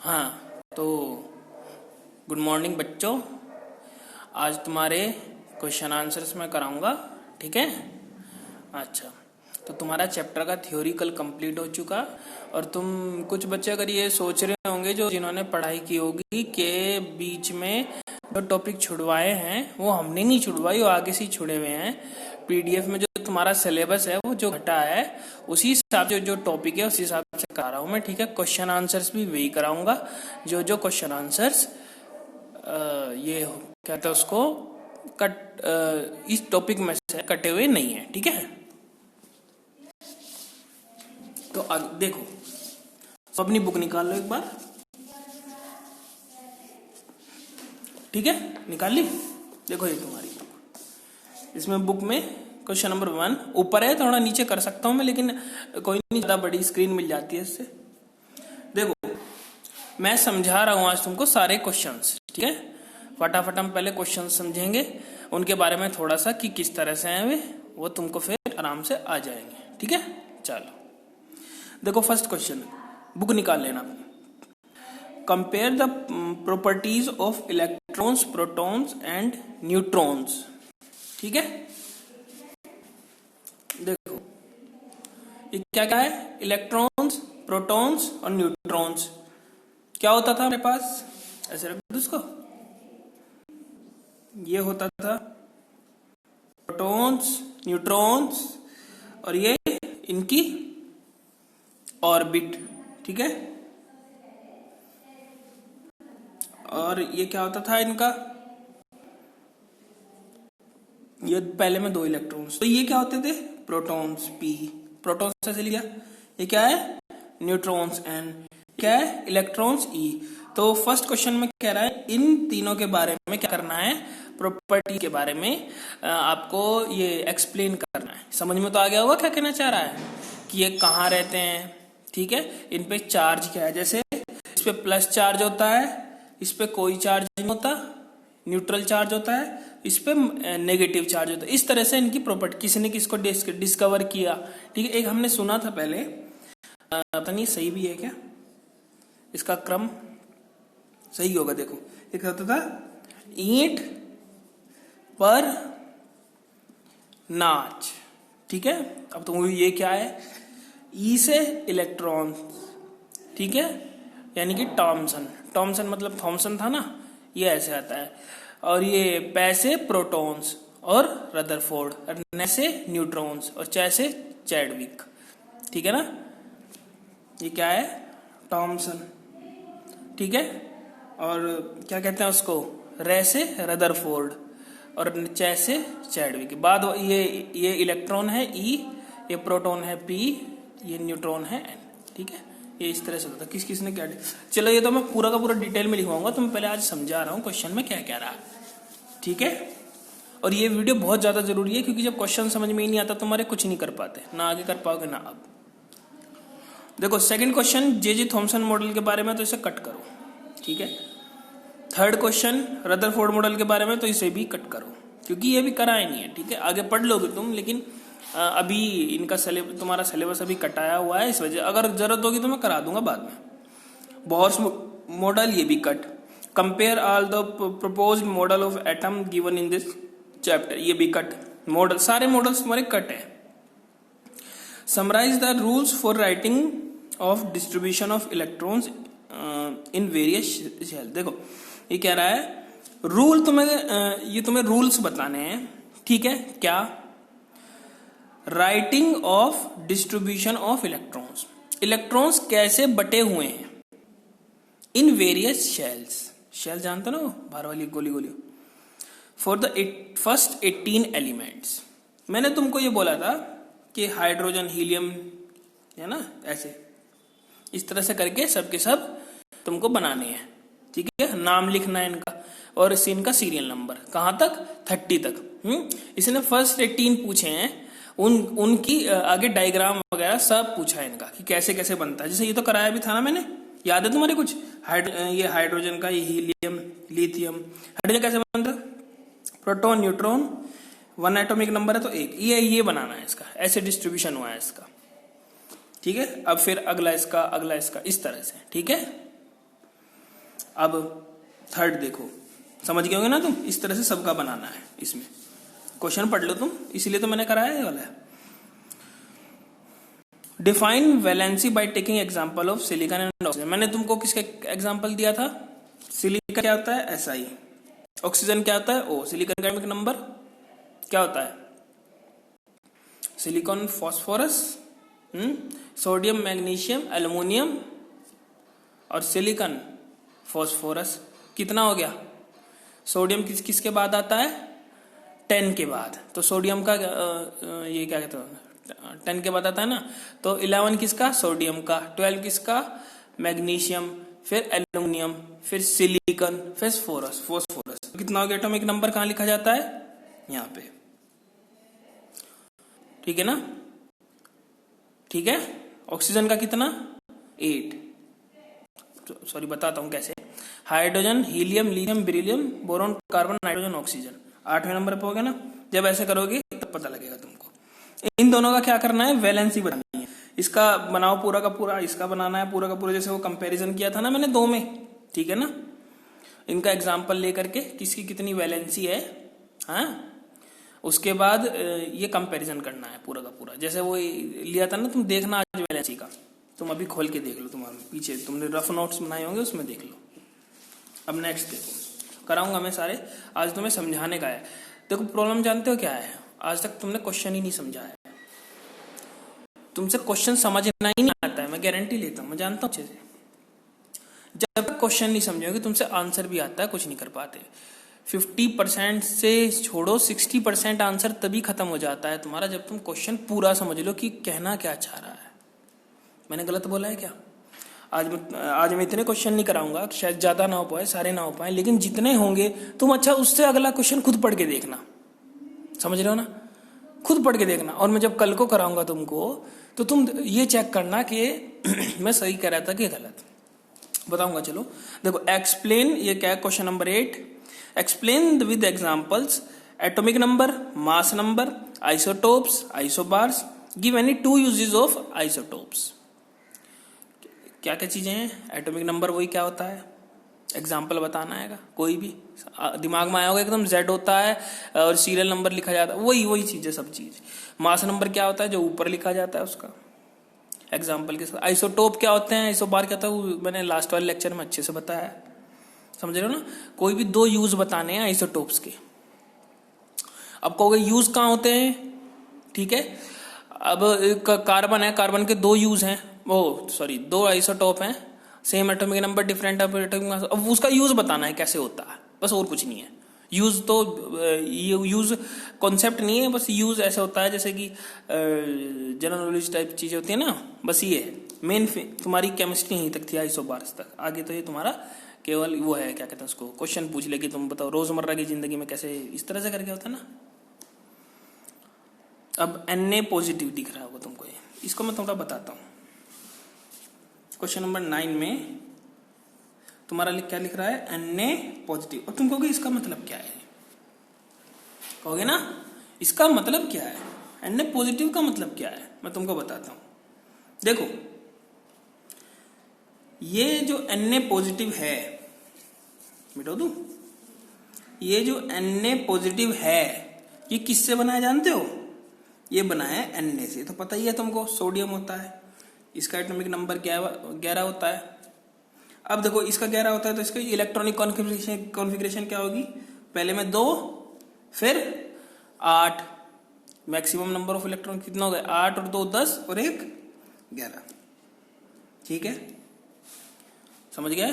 हाँ तो good morning बच्चों। आज तुम्हारे क्वेश्चन आंसर्स मैं कराऊंगा, ठीक है। अच्छा, तो तुम्हारा चैप्टर का थ्योरिकल कंप्लीट हो चुका। और तुम कुछ बच्चे अगर ये सोच रहे होंगे जो जिन्होंने पढ़ाई की होगी कि बीच में जो टॉपिक छुड़वाए हैं वो हमने नहीं छुड़वाई, वो आगे से ही छुड़े हुए हैं। पीडीएफ में जो तुम्हारा सिलेबस है वो जो घटा है उसी हिसाब से जो टॉपिक है उसी हिसाब से करा रहा हूँ मैं, ठीक है। क्वेश्चन आंसर्स भी वही कराऊंगा। जो जो क्वेश्चन आंसर्स ये कहते हैं उसको इस टॉपिक में से कटे हुए नहीं है, ठीक है। तो देखो, तो अपनी बुक निकाल लो एक बार, ठीक है। निकाल ली? देखो ये तुम्हारी बुक, इसमें बुक में क्वेश्चन नंबर 1 ऊपर है, थोड़ा नीचे कर सकता हूं मैं, लेकिन कोई नहीं, ज्यादा बड़ी स्क्रीन मिल जाती है इससे। देखो मैं समझा रहा हूं आज तुमको सारे क्वेश्चंस, ठीक है। फटाफट हम पहले क्वेश्चन समझेंगे, उनके बारे में थोड़ा सा कि किस तरह से हैं वे, वो तुमको फिर आराम से आ जाएंगे, ठीक है। चलो देखो, फर्स्ट क्वेश्चन, बुक निकाल लेना। Compare the properties of electrons, protons and neutrons, ठीक है। देखो ये क्या क्या है, इलेक्ट्रॉन्स, प्रोटॉन्स और न्यूट्रॉन्स। क्या होता था मेरे पास, ऐसे रख दो इसको, ये होता था प्रोटॉन्स, न्यूट्रॉन्स और ये इनकी ऑर्बिट, ठीक है। और ये क्या होता था इनका, ये पहले में 2 इलेक्ट्रॉन्स, तो ये क्या होते थे, प्रोटॉन्स p, प्रोटॉन्स ऐसे लिया। ये क्या है, न्यूट्रॉन्स n, क्या है, इलेक्ट्रॉन्स e। तो फर्स्ट क्वेश्चन में कह रहा है इन तीनों के बारे में क्या करना है, प्रॉपर्टी के बारे में आपको ये एक्सप्लेन करना है। समझ में तो आ गया होगा क्या कहना चाह रहा है, कि ये कहाँ रहते हैं, ठीक है। इन पे चार्ज क्या है, जैसे इस पे प्लस चार्ज होता है, इस पे कोई चार्ज नहीं होता, न्यूट्रल चार्ज होता है, इस पे नेगेटिव चार्ज होता है। इस तरह से इनकी प्रॉपर्टी किसी ने किसको डिस्कवर किया, ठीक है। एक हमने सुना था पहले, पता नहीं सही भी है क्या, इसका क्रम सही होगा। देखो एक होता था ईंट पर नाच, ठीक है। अब तो ये क्या है, ई से इलेक्ट्रॉन, ठीक है, यानी कि टॉमसन, टॉमसन मतलब थॉमसन था ना, ये ऐसे आता है। और ये पै से प्रोटॉन्स और रदरफोर्ड, और न से न्यूट्रॉन्स और च से चैडविक, ठीक है ना। ये क्या है, टॉमसन, ठीक है। और क्या कहते हैं उसको, रे से रदरफोर्ड और च से चैडविक। बाद ये इलेक्ट्रॉन है ई, ये प्रोटॉन है पी, ये न्यूट्रॉन है एन, ठीक है। ये इस तरह से होता है, किस किस ने क्या। चलो ये तो मैं पूरा का पूरा डिटेल में लिखवाऊंगा, तो मैं पहले आज समझा रहा हूँ क्वेश्चन में क्या क्या रहा, ठीक है। और ये वीडियो बहुत ज्यादा जरूरी है, क्योंकि जब क्वेश्चन समझ में ही नहीं आता तुम्हारे कुछ नहीं कर पाते, ना आगे कर पाओगे ना अब। देखो second question J Thomson model के बारे में, तो इसे कट करो, ठीक है। थर्ड क्वेश्चन रदरफोर्ड मॉडल के बारे में, तो इसे भी कट करो, क्योंकि ये भी कराए नहीं है, ठीक है। आगे पढ़ लोगे तुम, लेकिन अभी इनका तुम्हारा सिलेबस अभी कटाया हुआ है, इस वजह अगर जरूरत होगी तो मैं करा दूंगा बाद में। बोहर्स मॉडल, ये भी cut. Compare all the proposed model of atom given in this chapter, ये भी कट। मॉडल, सारे मॉडल्स तुम्हारे कट है। Summarize the rules for writing of distribution of electrons in various shell. देखो ये कह रहा है रूल, ये तुम्हें रूल्स बताने हैं, ठीक है। क्या, writing of distribution of electrons, electrons कैसे बटे हुए हैं इन वेरियस शेल्स, शेल जानते हो ना, बाहर वाली गोली गोली, फॉर द फर्स्ट 18 एलिमेंट्स। मैंने तुमको ये बोला था कि हाइड्रोजन, हीलियम, है ना, ऐसे इस तरह से करके सबके सब तुमको बनाने हैं, ठीक है। नाम लिखना है इनका, और इससे इनका सीरियल नंबर कहां तक, 30 तक। इसने फर्स्ट 18 पूछे हैं, उनकी आगे डायग्राम वगैरह सब पूछा है इनका, कि कैसे कैसे बनता है। जैसे ये तो कराया भी था ना मैंने, याद है तुम्हारे कुछ, ये हाइड्रोजन का, ये हीलियम, लिथियम। हाइड्रोजन कैसे बनता, प्रोटॉन न्यूट्रॉन, 1 एटॉमिक नंबर है तो 1, ये बनाना है इसका, ऐसे डिस्ट्रीब्यूशन हुआ है इसका, ठीक है। अब फिर अगला इसका, इस तरह से, ठीक है। अब थर्ड देखो, समझ गए होगे ना तुम, इस तरह से सबका बनाना है। इसमें क्वेश्चन पढ़ लो तुम, इसीलिए तो मैंने कराया ये वाला। Define valency by taking example of silicon and oxygen. मैंने तुमको किसका एग्जांपल दिया था? सिलिकॉन क्या होता है? SI। ऑक्सीजन क्या होता है? O। सिलिकॉन का केमिकल नंबर क्या होता है? Silicon phosphorus, sodium magnesium aluminium और सिलिकॉन फॉस्फोरस। कितना हो गया? सोडियम किसके बाद आता है? 10 के बाद। तो सोडियम का ये क्या कहते हैं, 10 के बाद आता है ना। तो 11 किसका? सोडियम का। 12 किसका? मैग्नीशियम, फिर एल्युमिनियम, फिर सिलिकॉन, फिर फॉस्फोरस। कितना हो गया? एटॉमिक नंबर कहाँ लिखा जाता है? यहाँ पे। ठीक है ना? ठीक है। ऑक्सीजन का कितना? 8। सॉरी बताता हूं कैसे। Hydrogen, helium, lithium, beryllium, boron, carbon, nitrogen, oxygen. 8वें नंबर पे हो गया ना। जब ऐसे करोगे तब पता लगेगा तुमको। इन दोनों का क्या करना है? वैलेंसी बनानी है। इसका बनाओ पूरा का पूरा, इसका बनाना है पूरा का पूरा, जैसे वो कंपैरिजन किया था ना मैंने 2 में। ठीक है ना? इनका एग्जाम्पल लेकर के किसकी कितनी वैलेंसी है, हाँ, उसके बाद ये कंपैरिजन करना है पूरा का पूरा। जैसे वो लिया था ना तुम, देखना आज वैलेंसी का, तुम अभी खोल के देख लो, तुम्हारे पीछे तुमने रफ नोट्स बनाए होंगे उसमें देख लो। अब नेक्स्ट देखो, कराऊंगा मैं सारे, आज तुम्हें समझाने का है। देखो प्रॉब्लम जानते हो क्या है? आज तक तुमने क्वेश्चन ही नहीं समझा है। तुमसे क्वेश्चन समझना ही नहीं आता है, मैं गारंटी लेता हूं, मैं जानता हूं अच्छे से। जब क्वेश्चन नहीं समझोगे तुमसे आंसर भी आता है, कुछ नहीं कर पाते। 50% से छोड़ो, 60% आंसर तभी खत्म हो जाता है तुम्हारा जब तुम क्वेश्चन पूरा समझ लो कि कहना क्या चाह रहा है। मैंने गलत बोला है क्या? आज मैं इतने क्वेश्चन नहीं कराऊंगा, शायद ज्यादा ना हो पाए, सारे ना हो पाए, लेकिन जितने होंगे तुम अच्छा उससे अगला क्वेश्चन खुद पढ़ के देखना। समझ रहे हो ना? खुद पढ़ के देखना। और मैं जब कल को कराऊंगा तुमको, तो तुम ये चेक करना कि मैं सही कह रहा था कि गलत। बताऊंगा, चलो देखो। एक्सप्लेन, ये क्या है? Question number 8। Explain with examples atomic number, mass number, isotopes, isobars, give any 2 uses of isotopes. क्या क्या चीजें हैं? एटॉमिक नंबर वही क्या होता है, एग्जाम्पल बताना है। कोई भी दिमाग में आया होगा एकदम, Z होता है और सीरियल नंबर लिखा जाता है, वही चीजें सब चीज। मास नंबर क्या होता है? जो ऊपर लिखा जाता है उसका एग्जाम्पल के साथ। आइसोटोप क्या होते हैं? आइसोबार क्या होता है? मैंने लास्ट वाले लेक्चर में अच्छे से बताया, समझ रहे हो ना? कोई भी 2 यूज बताने हैं आइसोटोप्स के। अब कहोगे यूज कहाँ होते हैं? ठीक है, अब कार्बन है, कार्बन के 2 यूज हैं, 2 आइसोटोप हैं, same atomic number, different atomic mass. अब उसका यूज बताना है कैसे होता है, बस, और कुछ नहीं है। यूज तो यूज कॉन्सेप्ट नहीं है, बस यूज ऐसे होता है जैसे कि जनरल नॉलेज टाइप चीजें होती है ना, बस ये है मेन। तुम्हारी केमिस्ट्री यहीं तक थी, आइसोबार्स तक। आगे तो ये तुम्हारा केवल वो है, क्या कहते हैं उसको, क्वेश्चन पूछ ले कि तुम बताओ रोजमर्रा की जिंदगी में कैसे इस तरह से करके होता है ना। अब Na पॉजिटिव दिख रहा होगा तुमको, ये इसको मैं थोड़ा बताता हूं। क्वेश्चन नंबर 9 में तुम्हारा क्या लिख रहा है? Na positive. और तुम कहोगे इसका मतलब क्या है? कहोगे ना इसका मतलब क्या है? Na पॉजिटिव का मतलब क्या है? मैं तुमको बताता हूं। देखो, ये जो Na पॉजिटिव है, मिटा दूं, ये जो Na पॉजिटिव है ये किससे बना है जानते हो? ये बना है Na से। तो पता ही है तुमको, सोडियम होता है, इसका एटॉमिक नंबर 11 होता है। अब देखो इसका 11 होता है तो इसका इलेक्ट्रॉनिक कॉन्फ़िगरेशन क्या होगी? पहले में 2, फिर 8। मैक्सिमम नंबर ऑफ इलेक्ट्रॉन कितना हो गया? 8 और 2 10 और 1 11। ठीक है, समझ गए?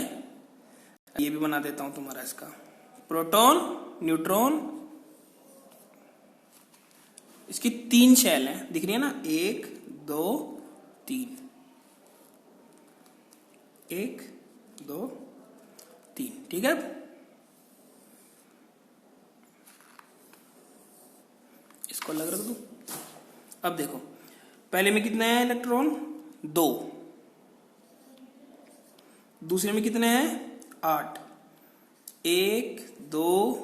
ये भी बना देता हूं तुम्हारा इसका। प्रोटॉन, न्यूट्रॉन, इसकी 3 शेल हैं, दिख रही है ना? 1 2 3, 1 2 3। ठीक है, इसको अलग रख दो। अब देखो पहले में कितने हैं इलेक्ट्रॉन? 2। दूसरे में कितने हैं? 8। 1 2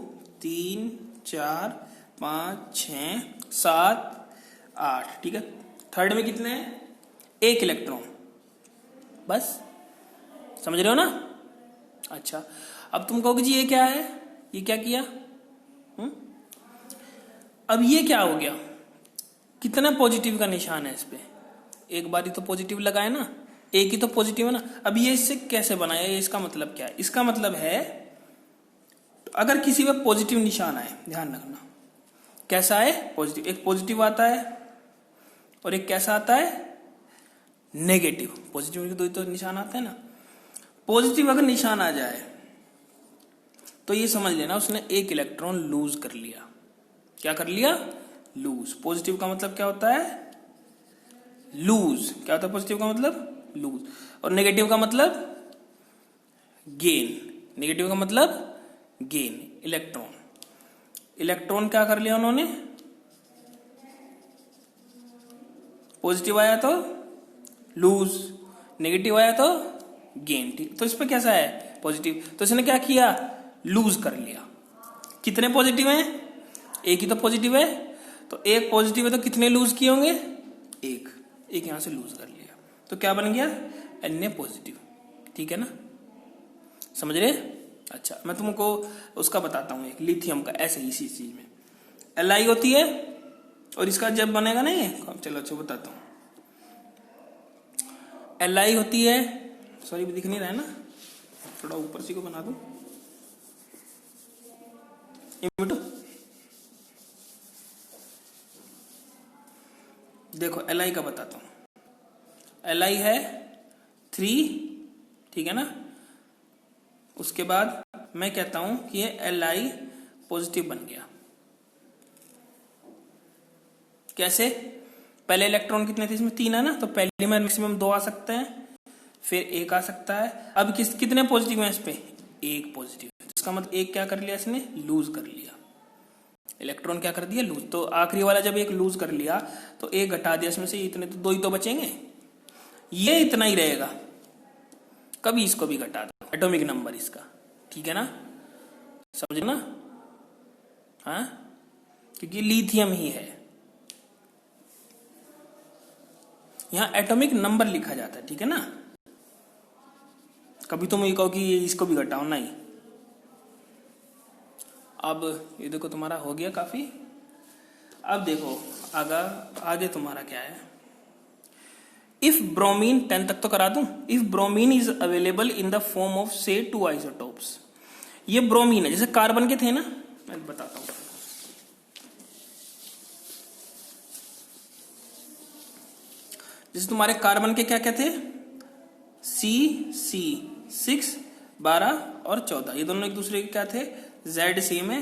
3 4 5 6 7 8। ठीक है, थर्ड में कितने हैं? 1 इलेक्ट्रॉन, बस। समझ रहे हो ना? अच्छा, अब तुम कहोगे जी ये क्या है, ये क्या किया? अब ये क्या हो गया, कितना पॉजिटिव का निशान है इस पे, एक बार ही तो पॉजिटिव लगाए ना, एक ही तो पॉजिटिव है ना। अब ये इससे कैसे बनाया, ये इसका मतलब क्या है? इसका मतलब है अगर किसी पे पॉजिटिव निशान आए, ध्यान रखना कैसा है, पॉजिटिव, एक पॉजिटिव आता है और एक कैसा आता है, नेगेटिव। पॉजिटिव के दो ही तो निशान आते हैं ना। पॉजिटिव अगर निशान आ जाए तो ये समझ लेना उसने एक इलेक्ट्रॉन लूज कर लिया। क्या कर लिया? लूज। पॉजिटिव का मतलब क्या होता है? लूज। क्या होता है पॉजिटिव का मतलब? लूज। और नेगेटिव का मतलब गेन। नेगेटिव का मतलब गेन, इलेक्ट्रॉन। इलेक्ट्रॉन क्या कर लिया उन्होंने? पॉजिटिव आया तो लूज, नेगेटिव आया तो गेन। ठीक, तो इस पे कैसा है? पॉजिटिव। तो इसने क्या किया? लूज कर लिया। कितने पॉजिटिव हैं? एक ही तो पॉजिटिव है, तो एक पॉजिटिव है तो कितने लूज किए होंगे? एक। एक यहां से लूज कर लिया तो क्या बन गया? Na positive. ठीक है ना, समझ रहे? अच्छा, मैं तुमको उसका बताता हूं, एक लिथियम का, ऐसे इसी चीज में Li होती है और इसका जब बनेगा ना ये, चलो अच्छा बताता हूं। Li होती है, सॉरी दिख नहीं रहा है ना, थोड़ा ऊपर से को बना दूं। देखो Li का बताता हूं। Li है 3, ठीक है ना। उसके बाद मैं कहता हूं कि ये Li पॉजिटिव बन गया। कैसे? पहले इलेक्ट्रॉन कितने थे इसमें? 3 है ना, तो पहले में मैक्सिमम 2 आ सकते हैं, फिर 1 आ सकता है। अब कितने पॉजिटिव है इस पे? 1 पॉजिटिव। इसका मतलब 1 क्या कर लिया इसने? लूज कर लिया। इलेक्ट्रॉन क्या कर दिया? लूज। तो आखिरी वाला जब 1 लूज कर लिया तो 1 घटा दिया इसमें से, इतने तो 2 ही तो बचेंगे, ये इतना ही रहेगा। कभी इसको भी घटा दो, एटॉमिक नंबर इसका। ठीक है ना, समझ ना? हाँ, क्योंकि लिथियम ही है, यहां एटॉमिक नंबर लिखा जाता है। ठीक है ना, कभी तुम ये कहो कि इसको भी घटाओ, नहीं। अब ये देखो तुम्हारा हो गया काफी। अब देखो आगे तुम्हारा क्या है। इफ ब्रोमीन, 10 तक तो करा दूं। If bromine is available in the form of से 2 आइसोटोप्स। ये ब्रोमीन है, जैसे कार्बन के थे ना, मैं बताता हूं। जैसे तुम्हारे कार्बन के क्या क्या थे? C6, 12 और 14, ये दोनों एक दूसरे के क्या थे? Z सेम है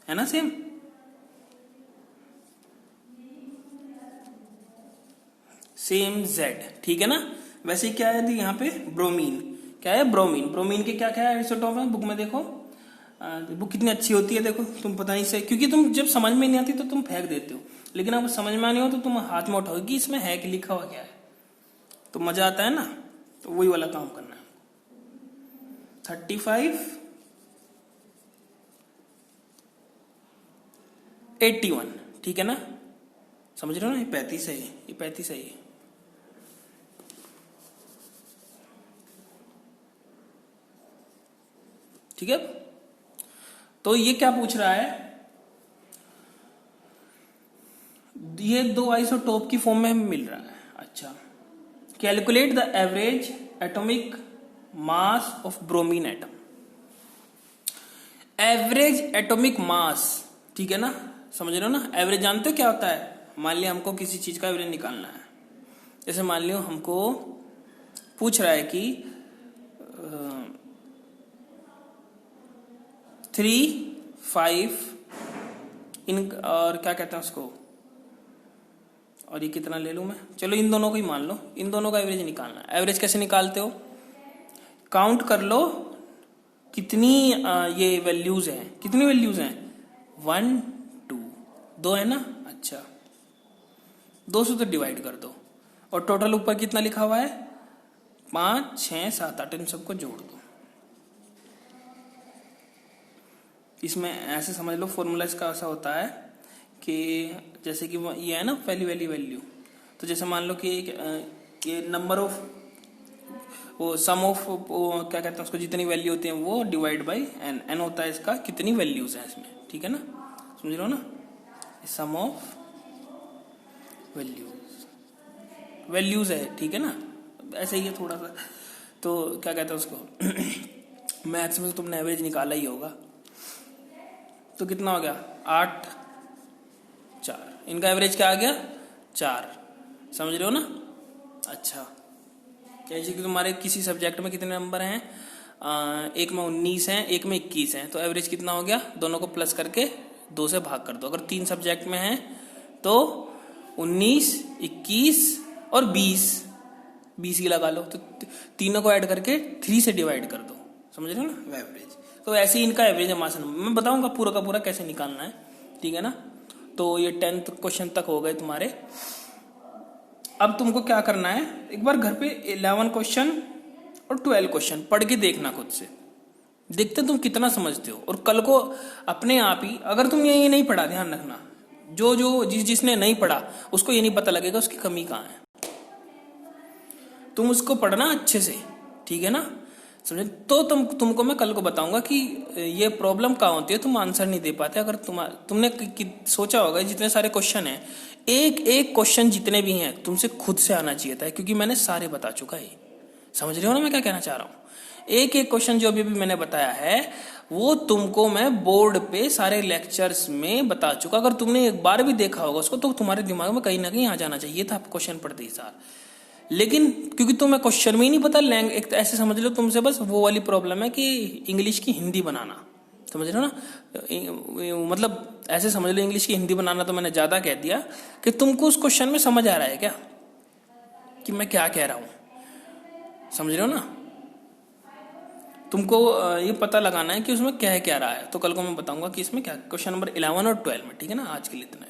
ना, सेम। सेम Z, ठीक है ना। वैसे क्या है यहाँ पे? ब्रोमीन। क्या है? ब्रोमीन। ब्रोमीन के क्या क्या आइसोटोप है? बुक में देखो, बुक कितनी अच्छी होती है, देखो तुम पता नहीं से, क्योंकि तुम जब समझ में नहीं आती तो तुम फेंक देते हो, लेकिन अब समझ में आनी हो तो तुम हाथ में उठाओगे कि इसमें है कि लिखा हुआ क्या है, तो मजा आता है ना। तो वही वाला काम करना है। 35, 81, ठीक है ना, समझ रहे हो ना। ये 35 है, ये 35 है। ठीक है, तो ये क्या पूछ रहा है? ये 2 आइसोटोप की फॉर्म में मिल रहा है। अच्छा, calculate the average atomic mass of bromine atom. Average atomic mass, ठीक है ना, समझ रहे हो ना। एवरेज जानते हो क्या होता है? मान लिया हमको किसी चीज का एवरेज निकालना है, जैसे मान लियो हमको पूछ रहा है कि 3, 5 इन, और क्या कहते हैं उसको, और ये कितना ले लूं मैं, चलो इन दोनों को ही मान लो, इन दोनों का एवरेज निकालना है। एवरेज कैसे निकालते हो? काउंट कर लो कितनी ये वैल्यूज हैं, कितनी वैल्यूज हैं? 1, 2, 2 है ना। अच्छा, 2 से तो डिवाइड कर दो, और टोटल ऊपर कितना लिखा हुआ है? 5, 6, 7, 8, इन सबको जोड़ दो। इसमें ऐसे समझ लो, फॉर्मूला इसका ऐसा होता है कि जैसे कि ये है ना पहली वाली वैल्यू, तो जैसे मान लो कि ये नंबर ऑफ वो सम ऑफ क्या कहते हैं उसको, जितनी वैल्यू होती है वो डिवाइड बाई एन, एन होता है इसका कितनी वैल्यूज है इसमें, ठीक है ना, समझ रहे हो ना, सम ऑफ वैल्यूज है, ठीक है ना, ऐसे ही है थोड़ा सा। तो क्या कहते हैं उसको मैथ्स में तो तुमने एवरेज निकाला ही होगा, तो कितना हो गया 8 4, इनका एवरेज क्या आ गया 4, समझ रहे हो ना। अच्छा, जैसे कि तुम्हारे किसी सब्जेक्ट में कितने नंबर हैं, एक में 19 हैं, एक में 21 हैं, तो एवरेज कितना हो गया, दोनों को प्लस करके 2 से भाग कर दो। अगर 3 सब्जेक्ट में हैं तो 19 21 और 20 ही लगा लो, तो तीनों को ऐड करके 3 से डिवाइड कर दो, समझ रहे हो ना एवरेज। तो ऐसे ही इनका एवरेज है मास नंबर, मैं बताऊंगा पूरा का पूरा कैसे निकालना है, ठीक है ना। तो ये 10th क्वेश्चन तक हो गए तुम्हारे। अब तुमको क्या करना है, एक बार घर पे 11 क्वेश्चन और 12 क्वेश्चन पढ़ के देखना, खुद से देखते तुम कितना समझते हो। और कल को अपने आप ही, अगर तुम ये नहीं पढ़ा, ध्यान रखना, जिसने नहीं पढ़ा उसको ये नहीं पता लगेगा उसकी कमी कहाँ है। तुम उसको पढ़ना अच्छे से, ठीक है ना, समझे। तो तुमको मैं कल को बताऊंगा कि ये प्रॉब्लम कहाँ होती है, तुम आंसर नहीं दे पाते। अगर तुमने सोचा होगा जितने सारे क्वेश्चन हैं, एक एक क्वेश्चन जितने भी हैं तुमसे खुद से आना चाहिए था, क्योंकि मैंने सारे बता चुका है। समझ रहे हो ना मैं क्या कहना चाह रहा हूँ। एक एक क्वेश्चन जो अभी मैंने बताया है वो तुमको मैं बोर्ड पे सारे लेक्चर्स में बता चुका। अगर तुमने एक बार भी देखा होगा उसको तो तुम्हारे दिमाग में कहीं ना कहीं आ जाना चाहिए था क्वेश्चन पढ़ते ही सार। लेकिन क्योंकि तुम्हें क्वेश्चन में ही नहीं पता, एक ऐसे समझ लो तुमसे बस वो वाली प्रॉब्लम है कि इंग्लिश की हिंदी बनाना, समझ रहे हो ना। मतलब ऐसे समझ लो इंग्लिश की हिंदी बनाना, तो मैंने ज्यादा कह दिया कि तुमको उस क्वेश्चन में समझ आ रहा है क्या कि मैं क्या कह रहा हूं, समझ रहे हो ना। तुमको ये पता लगाना है कि उसमें क्या है क्या रहा है। तो कल को मैं बताऊंगा कि इसमें क्या क्वेश्चन नंबर 11 और 12 में, ठीक है ना। आज के लिए इतना।